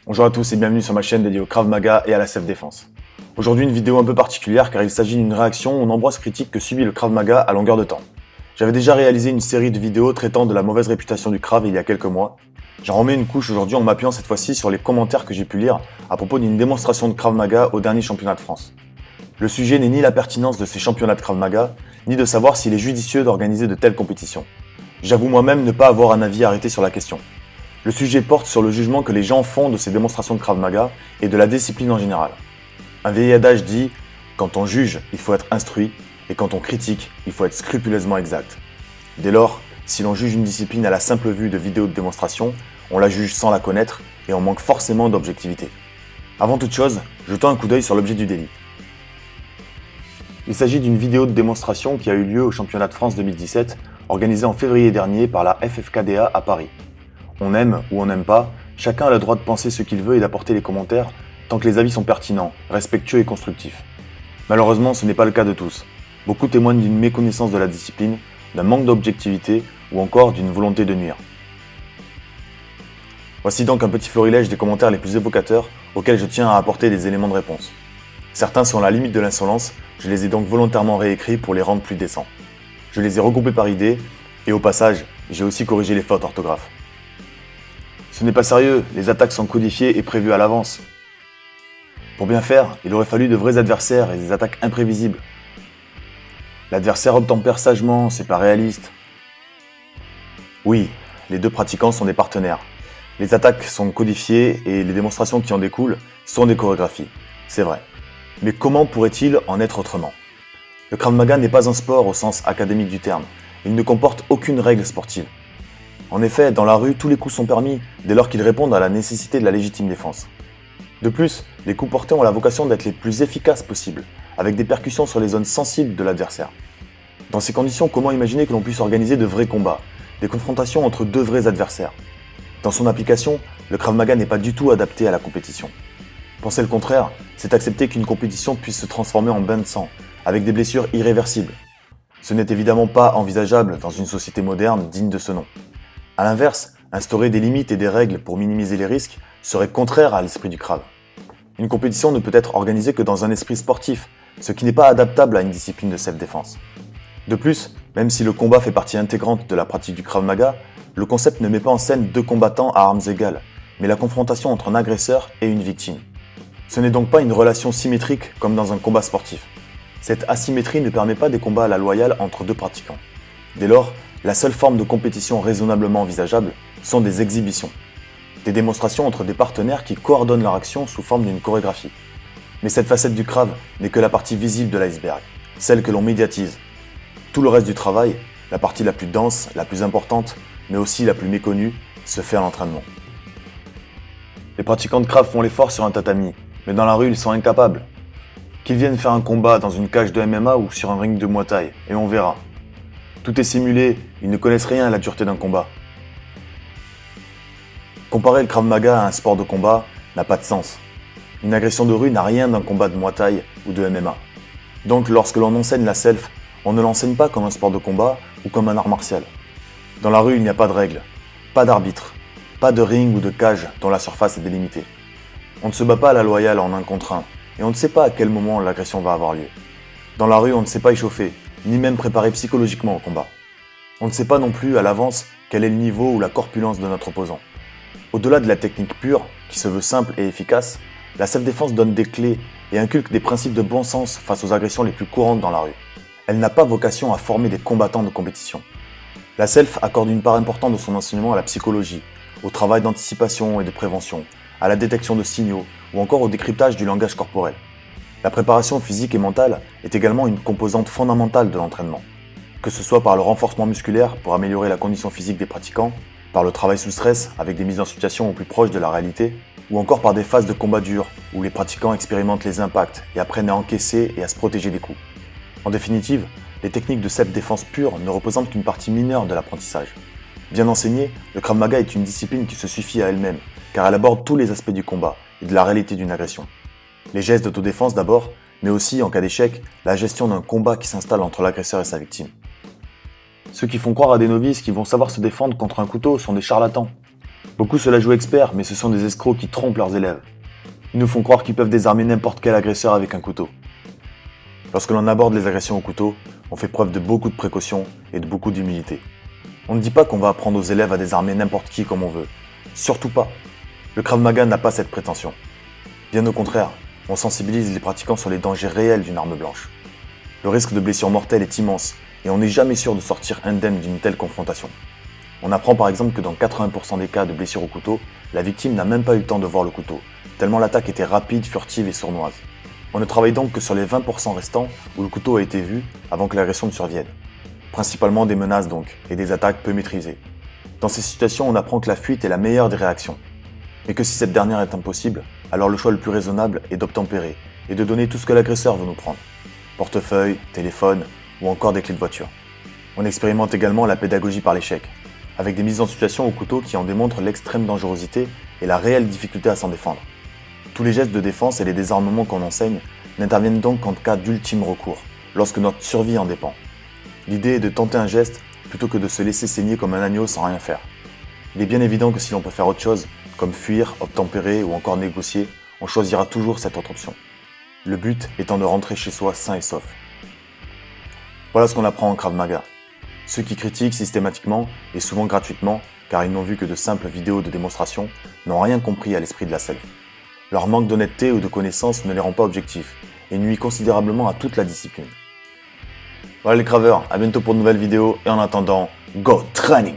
Bonjour à tous et bienvenue sur ma chaîne dédiée au Krav Maga et à la self-défense. Aujourd'hui une vidéo un peu particulière car il s'agit d'une réaction aux nombreuses critiques que subit le Krav Maga à longueur de temps. J'avais déjà réalisé une série de vidéos traitant de la mauvaise réputation du Krav il y a quelques mois. J'en remets une couche aujourd'hui en m'appuyant cette fois-ci sur les commentaires que j'ai pu lire à propos d'une démonstration de Krav Maga au dernier championnat de France. Le sujet n'est ni la pertinence de ces championnats de Krav Maga, ni de savoir s'il est judicieux d'organiser de telles compétitions. J'avoue moi-même ne pas avoir un avis arrêté sur la question. Le sujet porte sur le jugement que les gens font de ces démonstrations de Krav Maga et de la discipline en général. Un vieil adage dit « Quand on juge, il faut être instruit, et quand on critique, il faut être scrupuleusement exact ». Dès lors, si l'on juge une discipline à la simple vue de vidéos de démonstration, on la juge sans la connaître et on manque forcément d'objectivité. Avant toute chose, jetons un coup d'œil sur l'objet du délit. Il s'agit d'une vidéo de démonstration qui a eu lieu au championnat de France 2017, organisé en février dernier par la FFKDA à Paris. On aime ou on n'aime pas, chacun a le droit de penser ce qu'il veut et d'apporter les commentaires, tant que les avis sont pertinents, respectueux et constructifs. Malheureusement, ce n'est pas le cas de tous. Beaucoup témoignent d'une méconnaissance de la discipline, d'un manque d'objectivité ou encore d'une volonté de nuire. Voici donc un petit florilège des commentaires les plus évocateurs auxquels je tiens à apporter des éléments de réponse. Certains sont à la limite de l'insolence, je les ai donc volontairement réécrits pour les rendre plus décents. Je les ai regroupés par idées et au passage, j'ai aussi corrigé les fautes orthographes. Ce n'est pas sérieux, les attaques sont codifiées et prévues à l'avance. Pour bien faire, il aurait fallu de vrais adversaires et des attaques imprévisibles. L'adversaire obtempère sagement, c'est pas réaliste. Oui, les deux pratiquants sont des partenaires. Les attaques sont codifiées et les démonstrations qui en découlent sont des chorégraphies. C'est vrai. Mais comment pourrait-il en être autrement? Le Krav Maga n'est pas un sport au sens académique du terme. Il ne comporte aucune règle sportive. En effet, dans la rue, tous les coups sont permis, dès lors qu'ils répondent à la nécessité de la légitime défense. De plus, les coups portés ont la vocation d'être les plus efficaces possibles, avec des percussions sur les zones sensibles de l'adversaire. Dans ces conditions, comment imaginer que l'on puisse organiser de vrais combats, des confrontations entre deux vrais adversaires? Dans son application, le Krav Maga n'est pas du tout adapté à la compétition. Penser le contraire, c'est accepter qu'une compétition puisse se transformer en bain de sang, avec des blessures irréversibles. Ce n'est évidemment pas envisageable dans une société moderne digne de ce nom. A l'inverse, instaurer des limites et des règles pour minimiser les risques serait contraire à l'esprit du Krav. Une compétition ne peut être organisée que dans un esprit sportif, ce qui n'est pas adaptable à une discipline de self-défense. De plus, même si le combat fait partie intégrante de la pratique du Krav Maga, le concept ne met pas en scène deux combattants à armes égales, mais la confrontation entre un agresseur et une victime. Ce n'est donc pas une relation symétrique comme dans un combat sportif. Cette asymétrie ne permet pas des combats à la loyale entre deux pratiquants. Dès lors, la seule forme de compétition raisonnablement envisageable sont des exhibitions. Des démonstrations entre des partenaires qui coordonnent leur action sous forme d'une chorégraphie. Mais cette facette du Krav n'est que la partie visible de l'iceberg, celle que l'on médiatise. Tout le reste du travail, la partie la plus dense, la plus importante, mais aussi la plus méconnue, se fait à l'entraînement. Les pratiquants de Krav font l'effort sur un tatami, mais dans la rue ils sont incapables. Qu'ils viennent faire un combat dans une cage de MMA ou sur un ring de Muay Thai, et on verra. Tout est simulé, ils ne connaissent rien à la dureté d'un combat. Comparer le Krav Maga à un sport de combat n'a pas de sens. Une agression de rue n'a rien d'un combat de Muay Thai ou de MMA. Donc lorsque l'on enseigne la self, on ne l'enseigne pas comme un sport de combat ou comme un art martial. Dans la rue, il n'y a pas de règles, pas d'arbitre, pas de ring ou de cage dont la surface est délimitée. On ne se bat pas à la loyale en un contre un, et on ne sait pas à quel moment l'agression va avoir lieu. Dans la rue, on ne sait pas échauffer, ni même préparer psychologiquement au combat. On ne sait pas non plus à l'avance quel est le niveau ou la corpulence de notre opposant. Au-delà de la technique pure, qui se veut simple et efficace, la self-défense donne des clés et inculque des principes de bon sens face aux agressions les plus courantes dans la rue. Elle n'a pas vocation à former des combattants de compétition. La self accorde une part importante de son enseignement à la psychologie, au travail d'anticipation et de prévention, à la détection de signaux ou encore au décryptage du langage corporel. La préparation physique et mentale est également une composante fondamentale de l'entraînement. Que ce soit par le renforcement musculaire pour améliorer la condition physique des pratiquants, par le travail sous stress avec des mises en situation au plus proche de la réalité, ou encore par des phases de combat dur où les pratiquants expérimentent les impacts et apprennent à encaisser et à se protéger des coups. En définitive, les techniques de self-défense pure ne représentent qu'une partie mineure de l'apprentissage. Bien enseigné, le Krav Maga est une discipline qui se suffit à elle-même, car elle aborde tous les aspects du combat et de la réalité d'une agression. Les gestes d'autodéfense d'abord, mais aussi, en cas d'échec, la gestion d'un combat qui s'installe entre l'agresseur et sa victime. Ceux qui font croire à des novices qui vont savoir se défendre contre un couteau sont des charlatans. Beaucoup se la jouent experts, mais ce sont des escrocs qui trompent leurs élèves. Ils nous font croire qu'ils peuvent désarmer n'importe quel agresseur avec un couteau. Lorsque l'on aborde les agressions au couteau, on fait preuve de beaucoup de précautions et de beaucoup d'humilité. On ne dit pas qu'on va apprendre aux élèves à désarmer n'importe qui comme on veut. Surtout pas. Le Krav Maga n'a pas cette prétention. Bien au contraire, on sensibilise les pratiquants sur les dangers réels d'une arme blanche. Le risque de blessure mortelle est immense et on n'est jamais sûr de sortir indemne d'une telle confrontation. On apprend par exemple que dans 80% des cas de blessure au couteau, la victime n'a même pas eu le temps de voir le couteau, tellement l'attaque était rapide, furtive et sournoise. On ne travaille donc que sur les 20% restants où le couteau a été vu avant que l'agression ne survienne. Principalement des menaces donc, et des attaques peu maîtrisées. Dans ces situations, on apprend que la fuite est la meilleure des réactions. Et que si cette dernière est impossible, alors le choix le plus raisonnable est d'obtempérer et de donner tout ce que l'agresseur veut nous prendre. Portefeuille, téléphone ou encore des clés de voiture. On expérimente également la pédagogie par l'échec, avec des mises en situation au couteau qui en démontrent l'extrême dangerosité et la réelle difficulté à s'en défendre. Tous les gestes de défense et les désarmements qu'on enseigne n'interviennent donc qu'en cas d'ultime recours, lorsque notre survie en dépend. L'idée est de tenter un geste plutôt que de se laisser saigner comme un agneau sans rien faire. Il est bien évident que si l'on peut faire autre chose, comme fuir, obtempérer ou encore négocier, on choisira toujours cette autre option. Le but étant de rentrer chez soi sain et sauf. Voilà ce qu'on apprend en Krav Maga. Ceux qui critiquent systématiquement et souvent gratuitement, car ils n'ont vu que de simples vidéos de démonstration, n'ont rien compris à l'esprit de la self. Leur manque d'honnêteté ou de connaissances ne les rend pas objectifs et nuit considérablement à toute la discipline. Voilà les craveurs, à bientôt pour de nouvelles vidéos et en attendant, go training!